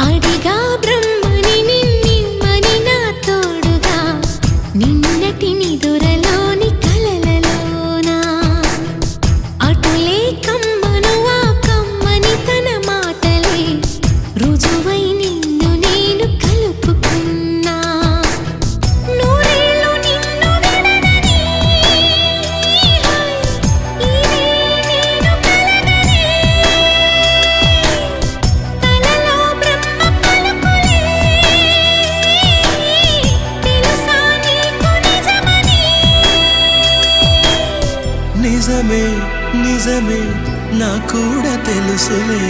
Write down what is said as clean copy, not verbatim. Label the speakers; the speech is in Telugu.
Speaker 1: అడిగా బ్రహ్మని నిన్నిమ్మని నా తోడుగా నిన్నటి నిదురలోని కలలలోనా అటులే కమ్మను ఆ కమ్మని తన మాటలే రుజువై నిన్ను నేను కలుపుకున్నా నూరేళ్ళు నిన్ను విడనని ఇదే నేను కలగనే తలలో బ్రహ్మ పలుకులే తెలుసా నీకు నిజమని
Speaker 2: నిజమే నిజమే నా కూడా తెలుసులే